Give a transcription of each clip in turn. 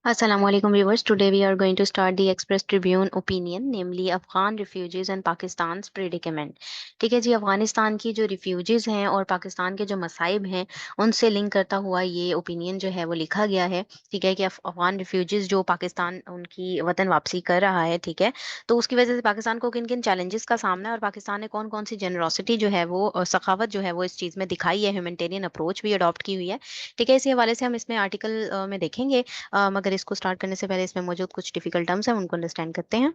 Assalamualaikum viewers. Today we are going to start the Express Tribune opinion, namely Afghan refugees and Pakistan's predicament. ठीक है जी, अफगानिस्तान की जो refugees हैं और पाकिस्तान के जो मसाइब हैं उनसे लिंक करता हुआ ये ओपिनियन जो है वो लिखा गया है। ठीक है कि अफगान रिफ्यूजीज जो पाकिस्तान उनकी वतन वापसी कर रहा है, ठीक है, तो उसकी वजह से पाकिस्तान को किन किन चैलेंजेस का सामना है और पाकिस्तान ने कौन कौन सी जेनरोसिटी जो है वो सखावत जो है वो इस चीज़ में दिखाई है, ह्यूमैनिटेरियन अप्रोच भी अडॉप्ट की हुई है। ठीक है, इसी हवाले से हम इसमें आर्टिकल में देखेंगे। मगर इसको स्टार्ट करने से पहले इसमें मौजूद कुछ डिफिकल्ट टर्म्स हैं, उनको अंडरस्टैंड करते हैं।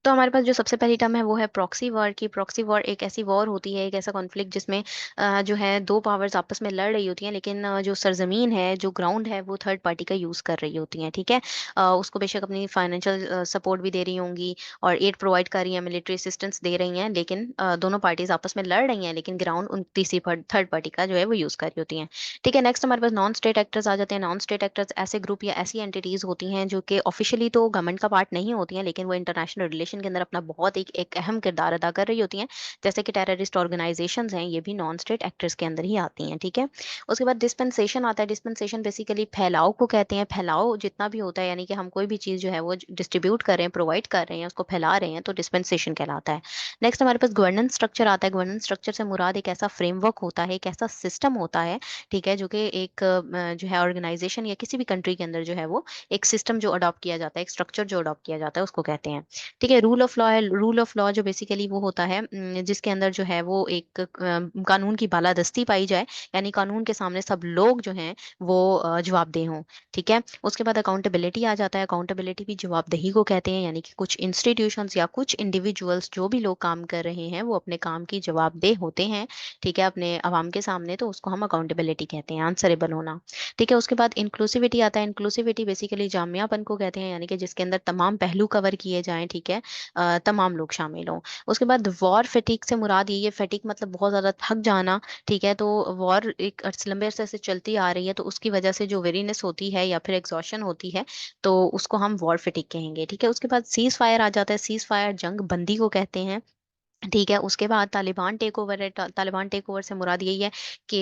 तो हमारे पास जो सबसे पहली टर्म है वो है प्रॉक्सी वॉर की। प्रॉक्सी वॉर एक ऐसी वॉर होती है, एक ऐसा कॉन्फ्लिक्ट जिसमें जो है दो पावर्स आपस में लड़ रही होती हैं, लेकिन जो सरजमीन है, जो ग्राउंड है, वो थर्ड पार्टी का यूज कर रही होती हैं। ठीक है, उसको बेशक अपनी फाइनेंशियल सपोर्ट भी दे रही होंगी और एड प्रोवाइड कर रही हैं, मिलिट्री असिस्टेंस दे रही हैं, लेकिन दोनों पार्टीज आपस में लड़ रही हैं, लेकिन ग्राउंड उन तीसरी थर्ड पार्टी का जो है वो यूज कर रही होती हैं। ठीक है, नेक्स्ट हमारे पास नॉन स्टेट एक्टर्स आ जाते हैं। नॉन स्टेट एक्टर्स ऐसे ग्रुप या ऐसी एंटिटीज होती हैं जो कि ऑफिशियली तो गवर्नमेंट का पार्ट नहीं होती हैं, लेकिन वो इंटरनेशनल रिलेशन के अंदर अपना बहुत एक अहम किरदार अदा कर रही होती हैं। जैसे कि टेररिस्ट ऑर्गेनाइजेशंस हैं, ये भी नॉन स्टेट एक्टर्स के अंदर ही आती हैं। ठीक है, उसके बाद डिस्पेंसेशन आता है। डिस्पेंसेशन बेसिकली फैलाव को कहते हैं। फैलाव जितना भी होता है, यानी कि हम कोई भी चीज जो है वो डिस्ट्रीब्यूट कर रहे हैं, प्रोवाइड कर रहे हैं, उसको फैला रहे हैं, तो डिस्पेंसेशन कहलाता है। नेक्स्ट हमारे पास गवर्नेंस स्ट्रक्चर आता है। गवर्नेंस स्ट्रक्चर से मुराद एक ऐसा फ्रेमवर्क होता है, एक ऐसा सिस्टम होता है, ठीक है, जो कि एक जो है ऑर्गेनाइजेशन या किसी भी कंट्री के अंदर जो है वो एक सिस्टम जो अडॉप्ट किया जाता है, एक स्ट्रक्चर जो अडॉप्ट किया जाता है, उसको कहते हैं। ठीक है, रूल ऑफ लॉ है। रूल ऑफ लॉ जो बेसिकली वो होता है जिसके अंदर जो है वो एक कानून की बालादस्ती पाई जाए, यानी कानून के सामने सब लोग जो हैं वो जवाबदेह हों। ठीक है, उसके बाद अकाउंटेबिलिटी आ जाता है। अकाउंटेबिलिटी भी जवाबदेही को कहते हैं, यानी कि कुछ इंस्टीट्यूशंस या कुछ इंडिविजुअल्स जो भी लोग काम कर रहे हैं वो अपने काम की जवाबदेह होते हैं, ठीक है, अपने अवाम के सामने, तो उसको हम अकाउंटेबिलिटी कहते हैं, आंसरेबल होना। ठीक है, उसके बाद इंक्लूसिविटी आता है। इंक्लूसिविटी बेसिकली जामियापन को कहते हैं, यानी कि जिसके अंदर तमाम पहलू कवर किए जाएं, ठीक है, तमाम लोग शामिल हों। उसके बाद वॉर फटीग से मुराद ये फटीग मतलब बहुत ज्यादा थक जाना। ठीक है, तो वॉर एक लंबे अरसे से चलती आ रही है, तो उसकी वजह से जो वेरीनेस होती है या फिर एग्जॉशन होती है, तो उसको हम वॉर फटीग कहेंगे। ठीक है, उसके बाद सीज फायर आ जाता है। सीज फायर जंग बंदी को कहते हैं। ठीक है, उसके बाद तालिबान टेक ओवर है। तालिबान टेक ओवर से मुराद यही है कि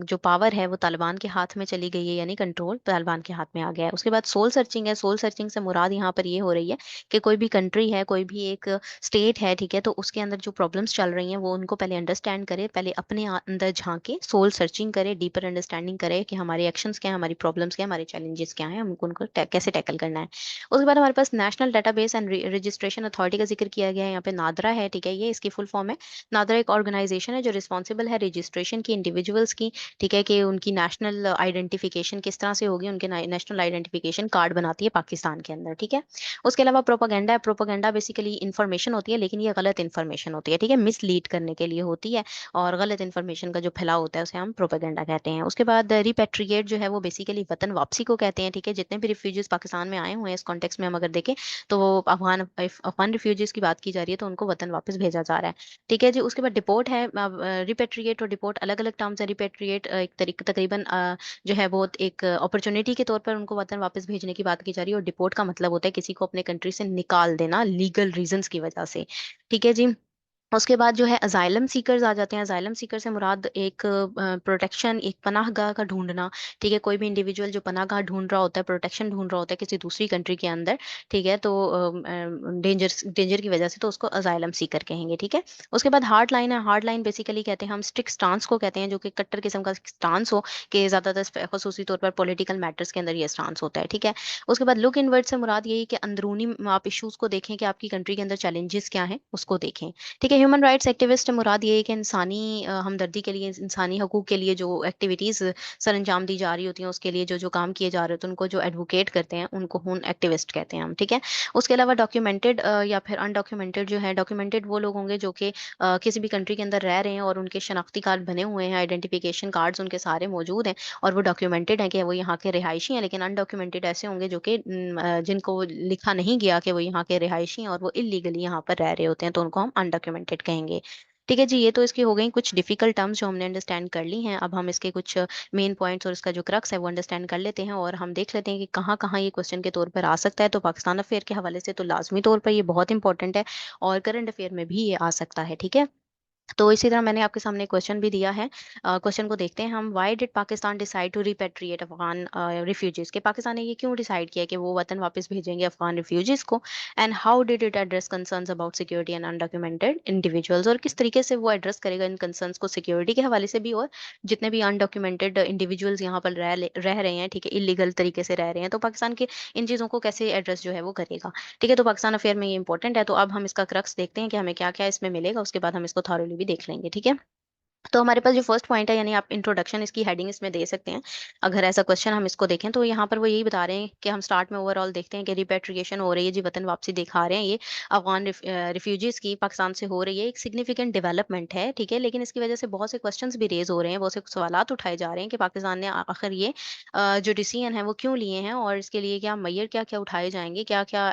जो पावर है वो तालिबान के हाथ में चली गई है, यानी कंट्रोल तालिबान के हाथ में आ गया है। उसके बाद सोल सर्चिंग है। सोल सर्चिंग से मुराद यहाँ पर ये हो रही है कि कोई भी कंट्री है, कोई भी एक स्टेट है, ठीक है, तो उसके अंदर जो प्रॉब्लम्स चल रही हैं वो उनको पहले अंडरस्टैंड करे, पहले अपने अंदर झांके, सोल सर्चिंग करे, डीपर अंडरस्टैंडिंग करे कि हमारे एक्शंस क्या है, हमारी प्रॉब्लम्स क्या है, हमारे चैलेंजेस क्या है, हमको उनको कैसे टैकल करना है। उसके बाद हमारे पास national database and registration authority का जिक्र किया गया है। यहाँ पे नादरा है, ठीक है, ये इसकी फुल फॉर्म है। नादरा एक ऑर्गेनाइजेशन है जो रिस्पॉन्सिबल है रजिस्ट्रेशन की इंडिविजुअल्स की। ठीक है, कि उनकी नेशनल आइडेंटिफिकेशन किस तरह से होगी, उनके नेशनल आइडेंटिफिकेशन कार्ड बनाती है पाकिस्तान के अंदर। ठीक है, उसके अलावा प्रोपागेंडा है। प्रोपागेंडा बेसिकली इंफॉर्मेशन होती है, लेकिन ये गलत इंफॉर्मेशन होती है, ठीक है, मिसलीड करने के लिए होती है, और गलत इंफॉर्मेशन का जो फैलाव होता है उसे हम प्रोपागेंडा कहते हैं। उसके बाद रिपेट्रिएट जो है वो बेसिकली वतन वापसी को कहते हैं। ठीक है, जितने भी रिफ्यूजीज पाकिस्तान में आए हुए हैं, इस कॉन्टेक्स्ट में हम अगर देखें तो वो अफगान रिफ्यूजीज की बात की जा रही है, तो उनको वतन वापस भेजा जा रहा है। ठीक है जी, उसके बाद डिपोर्ट है। रिपेट्रिएट और डिपोर्ट अलग अलग टर्म्स है। रिपेट्रिएट एक तरीके तकरीबन जो है वो एक अपॉर्चुनिटी के तौर पर उनको वतन वापस भेजने की बात की जा रही है, और डिपोर्ट का मतलब होता है किसी को अपने कंट्री से निकाल देना लीगल रीजंस की वजह से। ठीक है जी, उसके बाद जो है अजाइलम सीकर्स आ जाते हैं। अजाइलम सीकर से मुराद एक प्रोटेक्शन, एक पनाहगाह का ढूंढना। ठीक है, कोई भी इंडिविजुअल जो पनाहगाह ढूंढ रहा होता है, प्रोटेक्शन ढूंढ रहा होता है किसी दूसरी कंट्री के अंदर, ठीक है, तो डेंजर डेंजर की वजह से, तो उसको अजाइलम सीकर कहेंगे। ठीक है, उसके बाद हार्ड लाइन है। हार्ड लाइन बेसिकली कहते हैं हम स्ट्रिक्ट स्टांस को कहते हैं, जो कि कट्टर किस्म का स्टांस हो, कि ज्यादातर खसूसी तौर पर पॉलिटिकल मैटर्स के अंदर ये स्टांस होता है। ठीक है, उसके बाद लुक इनवर्ड से मुराद यही कि अंदरूनी आप इश्यूज को देखें, कि आपकी कंट्री के अंदर चैलेंजेस क्या हैं उसको देखें। ठीक है, ह्यूमन राइट्स एक्टिविस्ट मुराद ये है कि इंसानी हमदर्दी के लिए, इंसानी हकूक के लिए जो एक्टिविटीज सर अंजाम दी जा रही होती हैं, उसके लिए जो जो काम किए जा रहे होते हैं, उनको जो एडवोकेट करते हैं उनको हुन एक्टिविस्ट कहते हैं हम। ठीक है, उसके अलावा डॉक्यूमेंटेड या फिर अनडॉक्यूमेंटेड जो है, डॉक्यूमेंटेड वो लोग होंगे जो कि किसी भी कंट्री के अंदर रह रहे हैं और उनके शनाख्ती कार्ड बने हुए हैं, आइडेंटिफिकेशन कार्ड्स उनके सारे मौजूद हैं, और वो डॉक्यूमेंटेड हैं कि वो यहाँ के रिहायशी हैं। लेकिन अनडॉक्यूमेंटेड ऐसे होंगे जो कि जिनको लिखा नहीं गया कि वो यहाँ के रिहायशी हैं और वो इलीगली यहाँ पर रह रहे होते हैं, तो उनको हम अनडॉक्यूमेंटेड कहेंगे। ठीक है जी, ये तो इसकी हो गई कुछ डिफिकल्ट टर्म्स जो हमने अंडरस्टैंड कर ली हैं। अब हम इसके कुछ मेन पॉइंट्स और इसका जो क्रक्स है वो अंडरस्टैंड कर लेते हैं, और हम देख लेते हैं कि कहाँ कहाँ ये क्वेश्चन के तौर पर आ सकता है। तो पाकिस्तान अफेयर के हवाले से तो लाजमी तौर पर ये बहुत इंपॉर्टेंट है, और करंट अफेयर में भी ये आ सकता है। ठीक है, तो इसी तरह मैंने आपके सामने क्वेश्चन भी दिया है। क्वेश्चन को देखते हैं हम। Why did Pakistan decide to repatriate Afghan refugees? के पाकिस्तान ने ये क्यों डिसाइड किया कि वो वतन वापस भेजेंगे अफगान रिफ्यूजीज को? And how did it address concerns about security and undocumented individuals? और किस तरीके से वो एड्रेस करेगा इन कंसर्न्स को सिक्योरिटी के हवाले से भी, और जितने भी अनडॉक्यूमेंटेड इंडिविजुअल्स यहाँ पर रह रहे हैं, ठीक है, इलीगल तरीके से रह रहे हैं, तो पाकिस्तान के इन चीज़ों को कैसे एड्रेस जो है वो करेगा? ठीक है, तो पाकिस्तान अफेयर में ये इंपॉर्टेंट है। तो अब हम इसका क्रक्स देखते हैं कि हमें क्या क्या इसमें मिलेगा, उसके बाद हम इसको थॉरोली भी देख लेंगे। ठीक है, तो हमारे पास जो फर्स्ट पॉइंट है, यानी आप इंट्रोडक्शन इसकी हेडिंग इसमें दे सकते हैं। अगर ऐसा क्वेश्चन हम इसको देखें तो यहाँ पर वो यही बता रहे हैं कि हम स्टार्ट में ओवरऑल देखते हैं कि रिपेट्रिएशन हो रही है जी, वतन वापसी दिखा रहे हैं ये अफगान रिफ्यूजीज की पाकिस्तान से हो रही है, एक सिग्निफिकेंट डेवलपमेंट है। ठीक है, लेकिन इसकी वजह से बहुत से क्वेश्चंस भी रेज हो रहे हैं, बहुत से सवालात उठाए जा रहे हैं कि पाकिस्तान ने आखिर ये जो डिसीजन है वो क्यों लिए हैं, और इसके लिए क्या मैयर क्या क्या उठाए जाएंगे, क्या क्या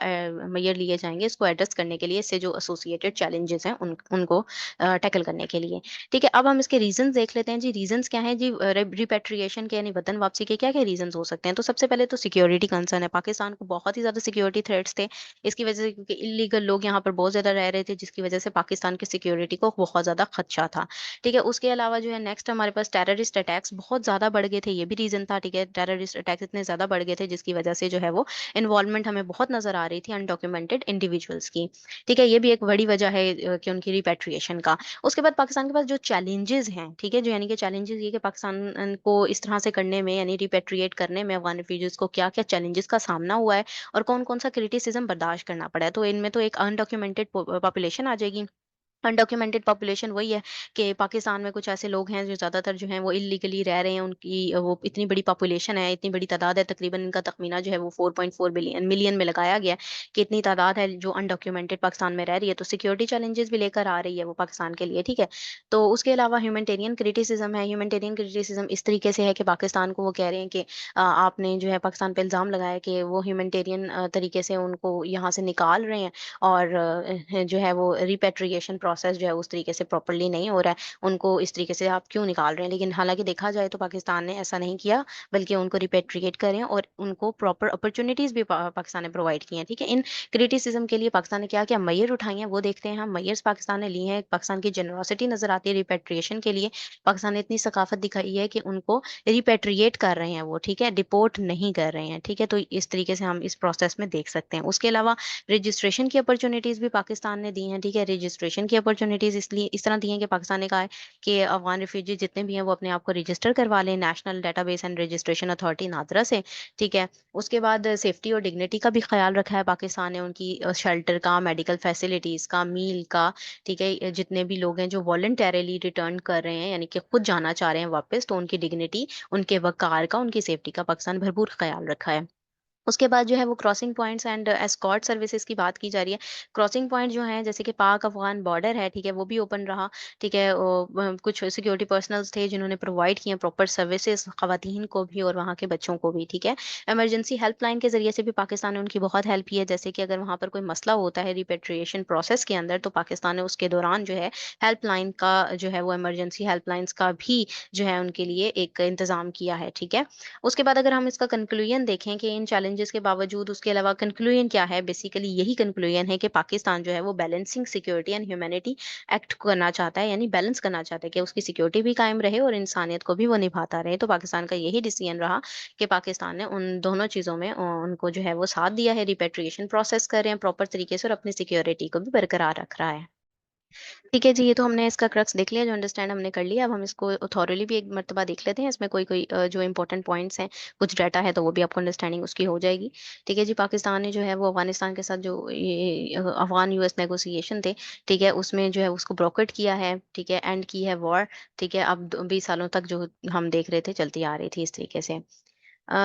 मैयर लिए जाएंगे इसको एड्रेस करने के लिए, इससे जो एसोसिएटेड चैलेंजेस हैं उनको टैकल करने के लिए। ठीक है, अब हम इसके रीजंस देख लेते हैं जी। रीजंस क्या है जी रिपेट्रिएशन के, यानी वतन वापसी के क्या क्या रीजंस हो सकते हैं? तो सबसे पहले तो सिक्योरिटी कंसर्न है। पाकिस्तान को बहुत ही ज्यादा सिक्योरिटी थ्रेट्स थे इसकी वजह से, क्योंकि इलीगल लोग यहाँ पर बहुत ज्यादा रह रहे थे, जिसकी वजह से पाकिस्तान की सिक्योरिटी को बहुत ज्यादा खदशा था। ठीक है, उसके अलावा जो है नेक्स्ट हमारे पास टेररिस्ट अटैक्स बहुत ज्यादा बढ़ गए थे, ये भी रीजन था। ठीक है, टेररिस्ट अटैक्स इतने ज्यादा बढ़ गए थे जिसकी वजह से जो है वो इन्वॉल्वमेंट हमें बहुत नजर आ रही थी अनडॉक्यूमेंटेड इंडिविजुअल्स की। ठीक है, ये भी एक बड़ी वजह है कि उनकी रिपेट्रिएशन का। उसके बाद पाकिस्तान के पास जो चैलेंजेस हैं, ठीक है, जो यानी कि चैलेंजेस ये कि पाकिस्तान को इस तरह से करने में, यानी रिपेट्रिएट करने में अफगान रिफ्यूजीज को क्या क्या चैलेंजेस का सामना हुआ है और कौन कौन सा क्रिटिसिज्म बर्दाश्त करना पड़ा है। तो इनमें तो एक अनडॉक्यूमेंटेड पॉपुलेशन आ जाएगी। अनडॉक्यूमेंटेड पॉपुलेशन वही है कि पाकिस्तान में कुछ ऐसे लोग हैं जो ज़्यादातर जो हैं वो इलीगली रह रहे हैं, उनकी वो इतनी बड़ी पॉपुलेशन है, इतनी बड़ी तादाद है, तकरीबन इनका तखमीना जो है वो 4.4 बिलियन मिलियन में लगाया गया है कि इतनी तादाद है जो अनडॉक्यूमेंटेड पाकिस्तान में रह रही है। तो सिक्योरिटी चैलेंजेस भी लेकर आ रही है वो पाकिस्तान के लिए। ठीक है, तो उसके अलावा ह्यूमैनिटेरियन क्रिटिसिज्म है। ह्यूमैनिटेरियन क्रिटिसिज्म इस तरीके से है कि पाकिस्तान को वो कह रहे हैं कि आपने जो है पाकिस्तान पे इल्ज़ाम लगाया कि वो ह्यूमैनिटेरियन तरीके से उनको यहाँ से निकाल रहे हैं, और जो है वो रिपेट्रिएशन प्रोसेस जो है उस तरीके से प्रॉपर्ली नहीं हो रहा है, उनको इस तरीके से आप क्यों निकाल रहे हैं? लेकिन हालांकि देखा जाए तो पाकिस्तान ने ऐसा नहीं किया, बल्कि उनको रिपेट्रिएट करें और उनको प्रॉपर अपॉर्चुनिटीज भी पाकिस्तान ने प्रोवाइड की हैं। ठीक है, इन क्रिटिसिज्म के लिए पाकिस्तान ने क्या क्या मैयर उठाई हैं वो देखते हैं हम। मैयर्स पाकिस्तान ने लिए हैं, पाकिस्तान की जनरोसिटी नजर आती है रिपेट्रिएशन के लिए। पाकिस्तान ने इतनी सकाफत दिखाई है कि उनको रिपेट्रिएट कर रहे हैं वो, ठीक है, डिपोर्ट नहीं कर रहे हैं। ठीक है, तो इस तरीके से हम इस प्रोसेस में देख सकते हैं। उसके अलावा रजिस्ट्रेशन की अपॉर्चुनिटीज भी पाकिस्तान ने दी हैं। ठीक है, रजिस्ट्रेशन की अपॉर्चुनिटीज इसलिए इस तरह दी हैं कि पाकिस्तान ने कहा है कि अफगान रिफ्यूजी जितने भी हैं वो अपने आप को रजिस्टर करवा लें national database and registration authority NADRA से। ठीक है, उसके बाद सेफ्टी और डिग्निटी का भी ख्याल रखा है पाकिस्तान ने, उनकी शेल्टर का, मेडिकल फैसिलिटीज का, मील का। ठीक है, जितने भी लोग हैं जो वॉलंटरली रिटर्न कर रहे हैं, यानी कि खुद जाना चाह रहे हैं वापस, तो उनकी डिग्निटी, उनके वकार का, उनकी सेफ्टी का पाकिस्तान भरपूर ख्याल रखा है। उसके बाद जो है वो crossing points and escort services की बात की जा रही है। क्रॉसिंग पॉइंट जो है, जैसे कि पाक अफगान बॉर्डर है, ठीक है, वो भी ओपन रहा। ठीक है, कुछ सिक्योरिटी पर्सनल्स थे जिन्होंने प्रोवाइड किए प्रॉपर सर्विसेज खवातीन को भी और वहाँ के बच्चों को भी। ठीक है, इमरजेंसी हेल्पलाइन के जरिए से भी पाकिस्तान ने उनकी बहुत हेल्प की है। जैसे कि अगर वहाँ पर कोई मसला होता है रिपेट्रिएशन प्रोसेस के अंदर, तो पाकिस्तान ने उसके दौरान जो है हेल्पलाइन का जो है वो इमरजेंसी हेल्पलाइंस का भी जो है उनके लिए एक इंतजाम किया है। ठीक है, उसके बाद अगर हम इसका कंक्लूजन देखें कि इन चैलेंजेस के बावजूद, उसके अलावा कंक्लूजन क्या है, बेसिकली यही कंक्लूजन है कि पाकिस्तान जो है वो balancing security and humanity act करना चाहता है, यानी बैलेंस करना चाहता है कि उसकी सिक्योरिटी भी कायम रहे और इंसानियत को भी वो निभाता रहे। तो पाकिस्तान का यही डिसीजन रहा कि पाकिस्तान ने उन दोनों चीज़ों में उनको जो है वो साथ दिया है, रिपेट्रिएशन प्रोसेस कर रहे हैं प्रॉपर तरीके से और अपनी सिक्योरिटी को भी बरकरार रख रहा है। ठीक है जी, ये तो हमने इसका क्रक्स देख लिया, जो अंडरस्टैंड हमने कर लिया। अब हम इसको थॉरोली भी एक मर्तबा देख लेते हैं। इसमें कोई कोई जो इंपॉर्टेंट पॉइंट्स हैं, कुछ डाटा है, तो वो भी आपको अंडरस्टैंडिंग उसकी हो जाएगी। ठीक है जी, पाकिस्तान ने जो है वो अफगानिस्तान के साथ जो ये अफगान यूएस नेगोशिएशन थे, ठीक है, उसमें जो है उसको ब्रोकेट किया है। ठीक है, एंड की है वॉर। ठीक है, अब 20 सालों तक जो हम देख रहे थे चलती आ रही थी इस तरीके से।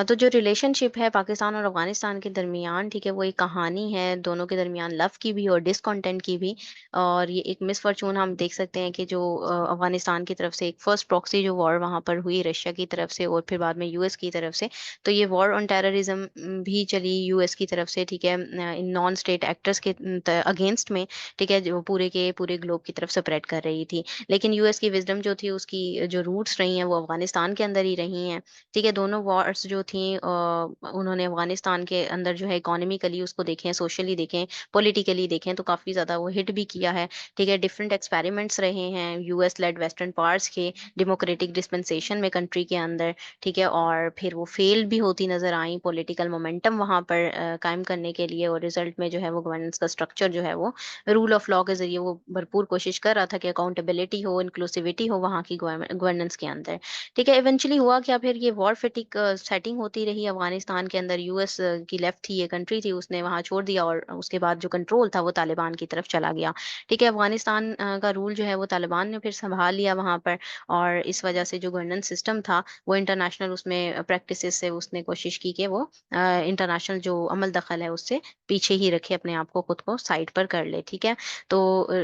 तो जो रिलेशनशिप है पाकिस्तान और अफगानिस्तान के दरमियान, ठीक है, वो एक कहानी है दोनों के दरमियान, लव की भी और डिसकंटेंट की भी। और ये एक मिसफॉर्चून हम देख सकते हैं कि जो अफगानिस्तान की तरफ से एक फर्स्ट प्रॉक्सी जो वॉर वहां पर हुई रशिया की तरफ से और फिर बाद में यूएस की तरफ से, तो ये वॉर ऑन टेररिज्म भी चली यूएस की तरफ से। ठीक है, इन नॉन स्टेट एक्टर्स के अगेंस्ट में। ठीक है, जो पूरे के पूरे ग्लोब की तरफ स्प्रेड कर रही थी। लेकिन यूएस की विजडम जो थी, उसकी जो रूट्स रही हैं वो अफगानिस्तान के अंदर ही रही हैं। ठीक है, दोनों वॉर्स जो थी उन्होंने अफगानिस्तान के अंदर जो है इकोनॉमिकली उसको देखें, सोशली देखें, पॉलिटिकली देखें तो काफ़ी ज़्यादा वो हिट भी किया है। ठीक है, डिफरेंट एक्सपेरिमेंट्स रहे हैं यूएस लेड वेस्टर्न पार्ट्स के डेमोक्रेटिक डिस्पेंसेशन में कंट्री के अंदर। ठीक है, और फिर वो फेल भी होती नजर आई पॉलिटिकल मोमेंटम वहां पर कायम करने के लिए, और रिजल्ट में जो है वो गवर्नेंस का स्ट्रक्चर जो है वो रूल ऑफ लॉ के जरिए वो भरपूर कोशिश कर रहा था कि अकाउंटेबिलिटी हो, इंक्लूसिविटी हो वहाँ की गवर्नेंस के अंदर। ठीक है, इवेंचुअली हुआ क्या, फिर ये वॉर फेटिक सेटिंग होती रही अफगानिस्तान के अंदर। यूएस की लेफ्ट थी, ये कंट्री थी, उसने वहां छोड़ दिया और उसके बाद जो कंट्रोल था वो तालिबान की तरफ चला गया। ठीक है, अफगानिस्तान का रूल जो है वो तालिबान ने फिर संभाल लिया वहां पर, और इस वजह से जो गवर्नेंस सिस्टम था वो इंटरनेशनल उसमें प्रैक्टिसेस से उसने कोशिश की कि वो इंटरनेशनल जो अमल दखल है उससे पीछे ही रखे, अपने आप को खुद को साइड पर कर ले। ठीक है, तो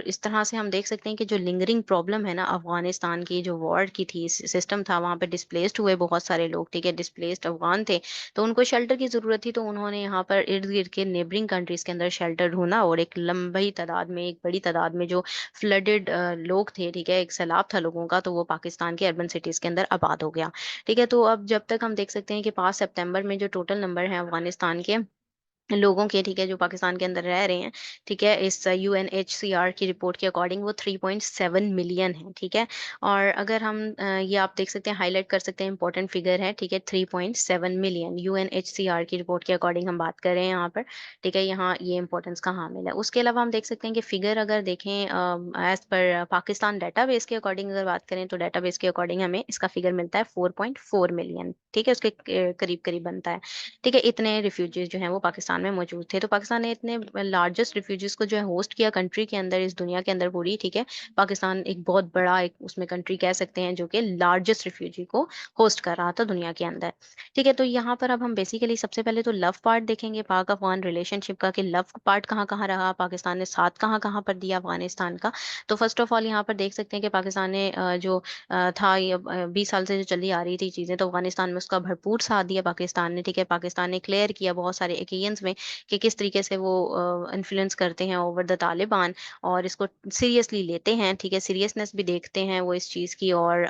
इस तरह से हम देख सकते हैं कि जो लिंगरिंग प्रॉब्लम है ना अफगानिस्तान की, जो वॉर की थी, सिस्टम था, वहां पे डिस्प्लेस्ड हुए बहुत सारे लोग। ठीक है, डिस्प्लेस्ड अफगान थे, तो उनको शेल्टर की जरूरत थी, तो उन्होंने यहाँ पर इर्द गिर्द के नेबरिंग कंट्रीज के अंदर शेल्टर ढूंढा, और एक लंबी तादाद में, एक बड़ी तादाद में जो फ्लडेड लोग थे, ठीक है, एक सैलाब था लोगों का, तो वो पाकिस्तान के अर्बन सिटीज के अंदर आबाद हो गया। ठीक है, तो अब जब तक हम देख सकते हैं कि 5 सितंबर में जो टोटल नंबर है अफगानिस्तान के लोगों के, ठीक है, जो पाकिस्तान के अंदर रह रहे हैं, ठीक है, इस यूएनएचसीआर की रिपोर्ट के अकॉर्डिंग वो 3.7 मिलियन है। ठीक है, और अगर हम ये आप देख सकते हैं, हाईलाइट कर सकते हैं, इंपॉर्टेंट फिगर है। ठीक है, 3.7 मिलियन यूएनएचसीआर की रिपोर्ट के अकॉर्डिंग हम बात कर रहे हैं यहाँ पर। ठीक है, यहाँ ये इंपॉर्टेंस का हामिल है। उसके अलावा हम देख सकते हैं कि फिगर अगर देखें एज पर पाकिस्तान डाटाबेस के अकॉर्डिंग अगर बात करें, तो डाटाबेस के अकॉर्डिंग हमें इसका फिगर मिलता है 4.4 मिलियन। ठीक है, उसके करीब करीब बनता है। ठीक है, इतने रिफ्यूजीज जो हैं वो पाकिस्तान में मौजूद थे, तो पाकिस्तान ने इतने लार्जेस्ट रिफ्यूजीज को जो है होस्ट किया कंट्री के अंदर, इस दुनिया के अंदर पूरी। ठीक है, पाकिस्तान एक बहुत बड़ा एक उसमें कंट्री कह सकते हैं जो कि लार्जेस्ट रिफ्यूजी को होस्ट कर रहा था दुनिया के अंदर। ठीक है, तो यहाँ पर अब हम बेसिकली सबसे पहले तो लव पार्ट देखेंगे पाक अफगान रिलेशनशिप का, कि लव पार्ट कहाँ कहाँ रहा, पाकिस्तान ने साथ कहाँ कहाँ पर दिया अफगानिस्तान का। तो फर्स्ट ऑफ ऑल यहाँ पर देख सकते हैं कि पाकिस्तान ने जो था, ये 20 साल से जो चली आ रही थी चीजें, तो अफगानिस्तान में उसका भरपूर साथ दिया पाकिस्तान ने। ठीक है, पाकिस्तान ने क्लियर किया बहुत सारे ओकेजन्स में कि किस तरीके से वो इन्फ्लुएंस करते हैं ओवर द तालिबान, और इसको सीरियसली लेते हैं। ठीक है, सीरियसनेस भी देखते हैं वो इस चीज की, और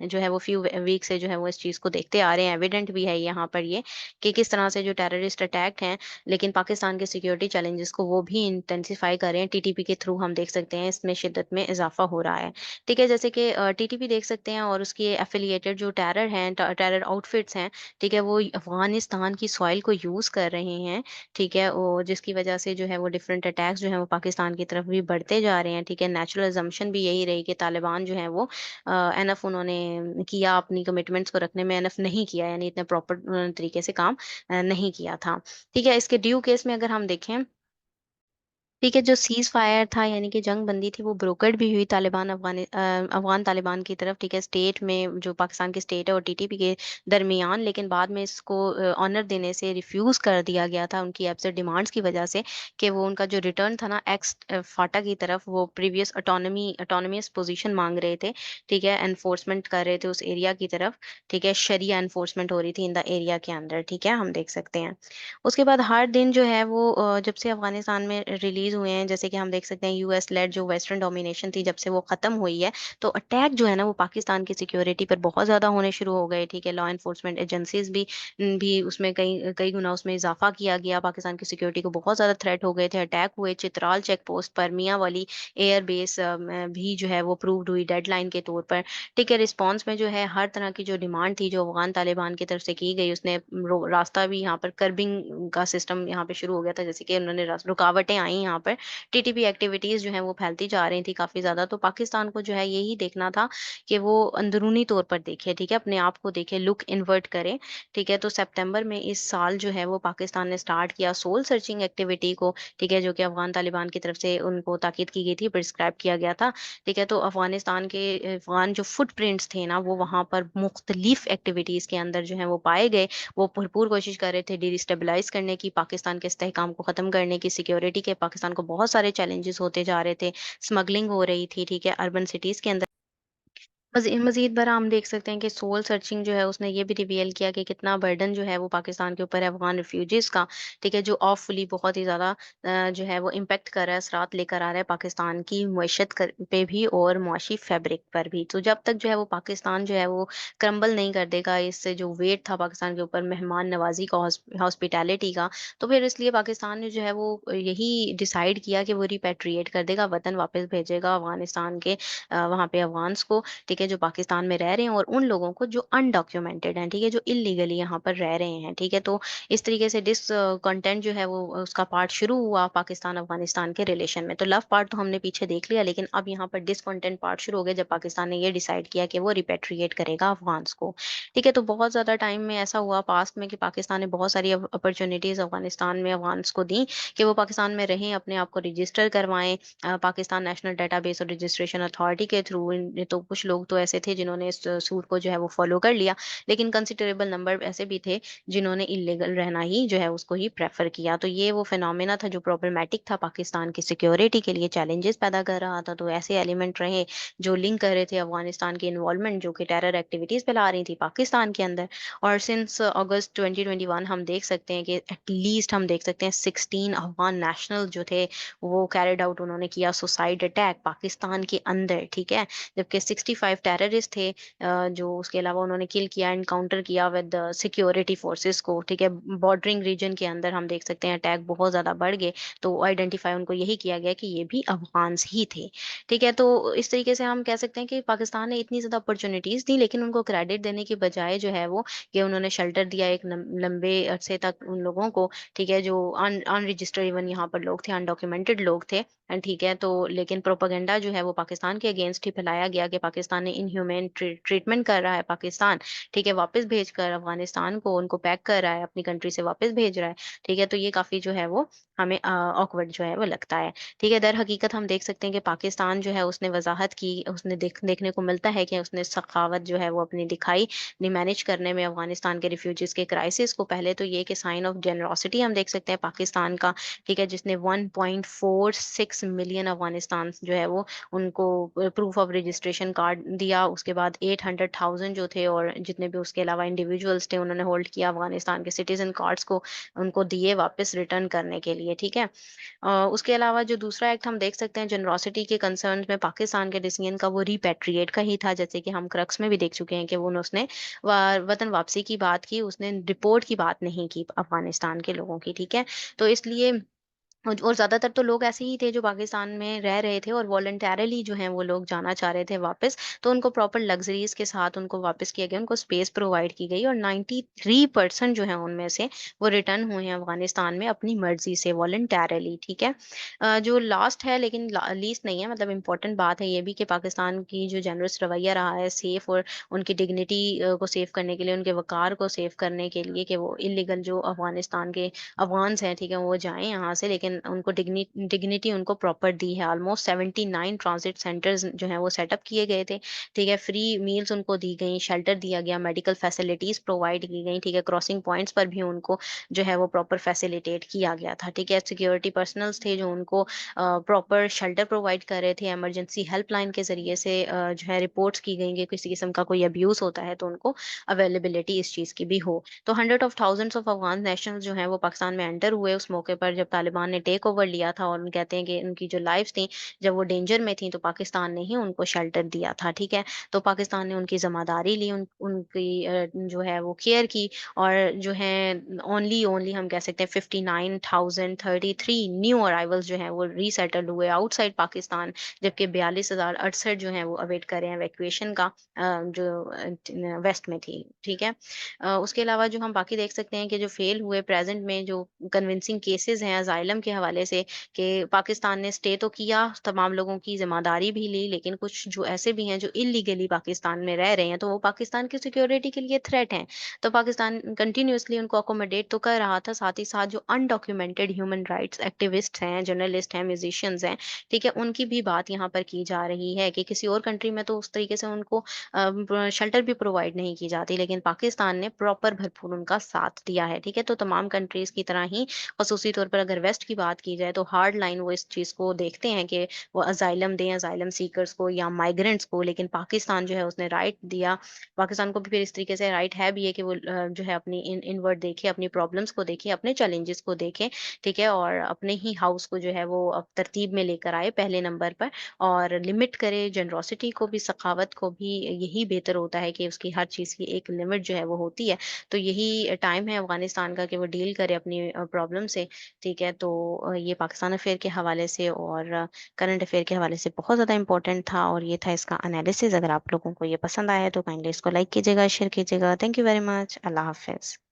जो है वो फ्यू वीक से जो है वो इस चीज को देखते आ रहे हैं। एविडेंट भी है यहाँ पर ये कि किस तरह से जो टेररिस्ट अटैक हैं, लेकिन पाकिस्तान के सिक्योरिटी चैलेंजेस को वो भी इंटेंसिफाई कर रहे हैं। टीटीपी के थ्रू हम देख सकते हैं इसमें शिद्दत में इजाफा हो रहा है। ठीक है, जैसे कि टीटीपी देख सकते हैं, और उसकी एफिलिएटेड जो टेरर हैं, टेरर आउटफिट्स हैं, ठीक है, वो अफगानिस्तान की सॉइल को यूज कर रहे हैं। ठीक है, वो जिसकी वजह से जो है वो डिफरेंट अटैक्स जो है वो पाकिस्तान की तरफ भी बढ़ते जा रहे हैं। ठीक है, नेचुरल अजम्पशन भी यही रही कि तालिबान जो है वो एनफ उन्होंने किया, अपनी कमिटमेंट्स को रखने में एनफ नहीं किया, यानी इतने प्रॉपर तरीके से काम नहीं किया था। ठीक है, इसके ड्यू केस में अगर हम देखें, ठीक है, जो सीज फायर था यानी कि जंग बंदी थी, वो ब्रोकर्ड भी हुई तालिबान अफगान तालिबान की तरफ। ठीक है, स्टेट में जो पाकिस्तान की स्टेट है और टीटीपी के दरमियान, लेकिन बाद में इसको ऑनर देने से रिफ्यूज कर दिया गया था उनकी एब्सेंट डिमांड्स की वजह से, कि वो उनका जो रिटर्न था ना एक्स फाटा की तरफ, वो प्रीवियस ऑटोनमियस पोजीशन मांग रहे थे। ठीक है, एनफोर्समेंट कर रहे थे उस एरिया की तरफ। ठीक है, शरिया एनफोर्समेंट हो रही थी इन द एरिया के अंदर। ठीक है, हम देख सकते हैं। उसके बाद हर दिन जो है वो जब से अफगानिस्तान में रिलीज हुए हैं, जैसे कि हम देख सकते हैं यूएस लेड जो वेस्टर्न डोमिनेशन थी, जब से वो खत्म हुई है, तो अटैक जो है ना वो पाकिस्तान की सिक्योरिटी पर बहुत ज्यादा होने शुरू हो गए। ठीक है, लॉ एनफोर्समेंट एजेंसीज भी उसमें कई कई गुना उसमें इजाफा किया गया, पाकिस्तान की सिक्योरिटी को बहुत ज्यादा थ्रेट हो गए थे। अटैक हुए चित्राल चेक पोस्ट पर, मियां वाली एयर बेस भी जो है वो प्रूव्ड हुई डेडलाइन के तौर पर। ठीक है, रिस्पॉन्स में जो है हर तरह की जो डिमांड थी जो अफगान तालिबान की तरफ से की गई, उसने रास्ता भी यहाँ पर कर्बिंग का सिस्टम यहाँ पे शुरू हो गया था, जैसे कि उन्होंने रुकावटें आई यहाँ पर, टीटीपी एक्टिविटीज जो है वो फैलती जा रही थी काफी ज्यादा। तो पाकिस्तान को जो है यही देखना था कि वो अंदरूनी तौर पर देखे, ठीक है, अपने आप को देखे, लुक इन्वर्ट करे। ठीक है, तो सितंबर में इस साल जो है वो पाकिस्तान ने स्टार्ट किया सोल सर्चिंग एक्टिविटी को। ठीक है, जो कि अफगान तालिबान की तरफ से उनको ताकीद की गई थी, प्रिस्क्राइब किया गया था। ठीक है, तो अफगानिस्तान के अफगान जो फुटप्रिंट्स थे ना वो वहां पर मुख्तलिफ एक्टिविटीज के अंदर जो है वो पाए गए। वो भरपूर कोशिश कर रहे थे डिस्टेबलाइज करने की, पाकिस्तान के इस्तेहकाम को खत्म करने की, सिक्योरिटी के पाकिस्तान को बहुत सारे चैलेंजेस होते जा रहे थे, स्मगलिंग हो रही थी। ठीक है, अर्बन सिटीज के अंदर मज़ीद बरा हम देख सकते हैं कि सोल सर्चिंग जो है उसने ये भी रिवील किया कि कितना बर्डन जो है वो पाकिस्तान के ऊपर है अफ़गान रिफ्यूजीज़ का, ठीक है? जो ऑफ़ुली बहुत ही ज़्यादा जो है वो इम्पैक्ट कर रहा है, असरात लेकर आ रहा है पाकिस्तान की मईशत कर पे भी और मुआशी फैब्रिक पर भी। तो जब तक जो है वो पाकिस्तान जो है वो क्रम्बल नहीं कर देगा, इससे जो वेट था पाकिस्तान के ऊपर मेहमान नवाज़ी का, हॉस्पिटैलिटी का, तो फिर इसलिए पाकिस्तान ने जो है वो यही डिसाइड किया कि वो रिपैट्रिएट कर देगा, वतन वापस भेजेगा अफ़गानिस्तान के वहाँ पे अफ़गान्स को, ठीक है, जो पाकिस्तान में रह रहे हैं और उन लोगों को जो अनडॉक्यूमेंटेड हैं, ठीक है, जो इल्लीगली यहाँ पर रह रहे हैं, ठीक है। तो इस तरीके से कंटेंट जो है वो उसका पार्ट शुरू हुआ पाकिस्तान अफगानिस्तान के रिलेशन में। तो लव पार्ट तो हमने पीछे देख लिया, लेकिन अब यहाँ पर डिसकंटेंट पार्ट शुरू हो गया जब पाकिस्तान ने ये डिसाइड किया कि वो रिपेट्रिएट करेगा अफगान्स को, ठीक है। तो बहुत ज्यादा टाइम में ऐसा हुआ पास्ट में कि पाकिस्तान ने बहुत सारी अपॉर्चुनिटीज अफगानिस्तान में अफगान्स को दी कि वो पाकिस्तान में रहें, अपने आप को रजिस्टर करवाएं पाकिस्तान नेशनल डेटाबेस और रजिस्ट्रेशन अथॉरिटी के थ्रू। तो कुछ लोग तो ऐसे थे जिन्होंने इस सूट को जो है वो फॉलो कर लिया, लेकिन कंसिडरेबल नंबर ऐसे भी थे जिन्होंने इलीगल रहना ही जो है उसको ही प्रेफर किया। तो ये वो फिनोमेना था जो प्रॉब्लमेटिक था, पाकिस्तान की सिक्योरिटी के लिए चैलेंजेस पैदा कर रहा था। तो ऐसे एलिमेंट रहे जो लिंक कर रहे थे अफगानिस्तान की इन्वॉल्वमेंट, जो कि टेरर एक्टिविटीज फैला रही थी पाकिस्तान के अंदर। और सिंस अगस्त 2021 हम देख सकते हैं कि एटलीस्ट हम देख सकते हैं 16 अफगान नेशनल जो थे वो कैरिड आउट उन्होंने किया सुसाइड अटैक पाकिस्तान के अंदर, ठीक है। जबकि 65 टेररिस्ट थे जो उसके अलावा उन्होंने किल किया, एनकाउंटर किया विद सिक्योरिटी फोर्सेस को, ठीक है। बॉर्डरिंग रीजन के अंदर हम देख सकते हैं अटैक बहुत ज़्यादा बढ़ गए, तो आइडेंटिफाई उनको यही किया गया कि ये भी अफ़गान्स ही थे, ठीक है। तो इस तरीके से हम कह सकते हैं कि पाकिस्तान ने इतनी ज़्यादा अपॉर्च्युनिटीज़ दी, लेकिन उनको क्रेडिट देने की बजाय जो है वो कि उन्होंने शेल्टर दिया एक लंबे अरसे तक उन लोगों को, ठीक है, जो अनरजिस्टर्ड इवन यहाँ पर लोग थे, अनडॉक्यूमेंटेड लोग थे, ठीक है। तो लेकिन प्रोपेगेंडा जो है वो पाकिस्तान के अगेंस्ट ही फैलाया गया कि पाकिस्तान ने इनह्यूमन ट्रीटमेंट कर रहा है पाकिस्तान, ठीक है, वापस भेजकर अफगानिस्तान को उनको पैक कर रहा है, अपनी कंट्री से वापस भेज रहा है, ठीक है। तो ये काफ़ी जो है वो हमें ऑकवर्ड जो है वो लगता है, ठीक है। दर हकीकत हम देख सकते हैं कि पाकिस्तान जो है उसने वजाहत की, उसने देखने को मिलता है कि उसने सखावत जो है वो अपनी दिखाई मैनेज करने में अफगानिस्तान के रिफ्यूजीज के क्राइसिस को। पहले तो ये कि साइन ऑफ जेनरोसिटी हम देख सकते हैं पाकिस्तान का, ठीक है, जिसने 1.46 मिलियन अफगानिस्तान जो है वो उनको प्रूफ ऑफ रजिस्ट्रेशन कार्ड दिया। उसके बाद 800,000 जो थे और जितने भी उसके अलावा इंडिविजुअल्स थे उन्होंने होल्ड किया अफगानिस्तान के सिटीजन कार्ड्स को, उनको दिए वापस रिटर्न करने के लिए, ठीक है। उसके अलावा जो दूसरा एक्ट हम देख सकते हैं जनरॉसिटी के कंसर्न में पाकिस्तान के डिसीजन का, वो रिपेट्रिएट का ही था, जैसे कि हम क्रक्स में भी देख चुके हैं कि वो उसने वतन वापसी की बात की, उसने रिपोर्ट की बात नहीं की अफगानिस्तान के लोगों की, ठीक है। तो इसलिए और ज़्यादातर तो लोग ऐसे ही थे जो पाकिस्तान में रह रहे थे और वॉलंटरली जो हैं वो लोग जाना चाह रहे थे वापस, तो उनको प्रॉपर लग्जरीज के साथ उनको वापस किया गया, उनको स्पेस प्रोवाइड की गई और 93% जो है उनमें से वो रिटर्न हुए हैं अफगानिस्तान में अपनी मर्जी से वॉलंटरली, ठीक है। जो लास्ट है लेकिन लीस्ट नहीं है, मतलब इम्पोर्टेंट बात है ये भी कि पाकिस्तान की जो जनरस रवैया रहा है सेफ और उनकी डिग्निटी को सेव करने के लिए, उनके वकार को सेव करने के लिए, कि वो इलीगल जो अफगानिस्तान के अफ़गान्स हैं, ठीक है, वो जाएँ यहाँ से, लेकिन उनको डिग्निटी उनको प्रॉपर दी है। ऑलमोस्ट 79 ट्रांजिट सेंटर्स जो हैं वो सेटअप किए गए थे, ठीक है। फ्री मील्स उनको दी गई, शेल्टर दिया गया, मेडिकल फैसिलिटीज़ प्रोवाइड की गई, ठीक है। क्रॉसिंग पॉइंट्स पर भी उनको जो है वो प्रॉपर फैसिलिटेट किया गया था, ठीक है। सिक्योरिटी पर्सनल्स थे जो उनको प्रॉपर शेल्टर प्रोवाइड कर रहे थे। इमरजेंसी हेल्पलाइन के ज़रिए से जो है रिपोर्ट्स की गई कि किसी किस्म का कोई अब्यूज़ होता है तो उनको अवेलेबिलिटी इस चीज़ की भी हो। तो hundred of thousands of Afghan nationals जो हैं वो पाकिस्तान में एंटर हुए उस मौके पर जब तालिबान ने टेक ओवर लिया था, और कहते हैं कि उनकी जो लाइफ्स थी जब वो डेंजर में थी तो पाकिस्तान ने ही उनको शेल्टर दिया था, ठीक है। तो पाकिस्तान ने उनकी जिम्मेदारी ली, उनकी जो है वो केयर की, और जो है ओनली ओनली हम कह सकते हैं 59,033 न्यू अराइवल्स जो हैं वो रीसेटल्ड हुए आउटसाइड पाकिस्तान, जबकि 42,068 जो हैं वो अवेट कर रहे हैं इवैक्यूएशन का, जो वेस्ट में थी, ठीक है। उसके अलावा जो हम बाकी देख सकते हैं कि जो फेल हुए प्रेजेंट में जो कन्विंसिंग केसेस हैं अजाइलम के हवाले से, कि पाकिस्तान ने स्टे तो किया, तमाम लोगों की जिम्मेदारी भी ली, लेकिन कुछ जो ऐसे भी हैं जो इलीगली पाकिस्तान में रह रहे हैं तो वो पाकिस्तान की सिक्योरिटी के लिए थ्रेट हैं। तो पाकिस्तान कंटिन्यूअसली उनको अकोमोडेट तो कर रहा था, साथ ही साथ जो अनडॉक्यूमेंटेड ह्यूमन राइट्स एक्टिविस्ट हैं, जर्नलिस्ट हैं, म्यूजिशियंस हैं, ठीक है, उनकी भी बात यहाँ पर की जा रही है कि किसी और कंट्री में तो उस तरीके से उनको शेल्टर भी प्रोवाइड नहीं की जाती, लेकिन पाकिस्तान ने प्रॉपर भरपूर उनका साथ दिया है, ठीक है। तो तमाम कंट्रीज की तरह ही खसूसी तौर पर अगर वेस्ट की की बात की जाए तो हार्ड लाइन वो इस चीज़ को देखते हैं कि वो असाइलम दें असाइलम सीकर्स को या माइग्रेंट्स को, लेकिन पाकिस्तान जो है उसने राइट दिया। पाकिस्तान को भी फिर इस तरीके से राइट है भी है कि वो जो है अपनी इनवर्ड देखे, अपनी प्रॉब्लम्स को देखे, अपने चैलेंजेस को देखे, ठीक है? और अपने ही हाउस को जो है वो अब तरतीब में लेकर आए पहले नंबर पर, और लिमिट करे जनरोसिटी को भी, सखावत को भी। यही बेहतर होता है कि उसकी हर चीज़ की एक लिमिट जो है वो होती है। तो यही टाइम है अफ़गानिस्तान का कि वो डील करे अपनी प्रॉब्लम से, ठीक है? तो ये पाकिस्तान अफ़ेयर के हवाले से और करंट अफ़ेयर के हवाले से बहुत ज़्यादा इम्पोर्टेंट था, और ये था इसका एनालिसिस। अगर आप लोगों को ये पसंद आया है तो काइंडली इसको लाइक कीजिएगा, शेयर कीजिएगा। Thank you very much. Allah हाफ़िज़।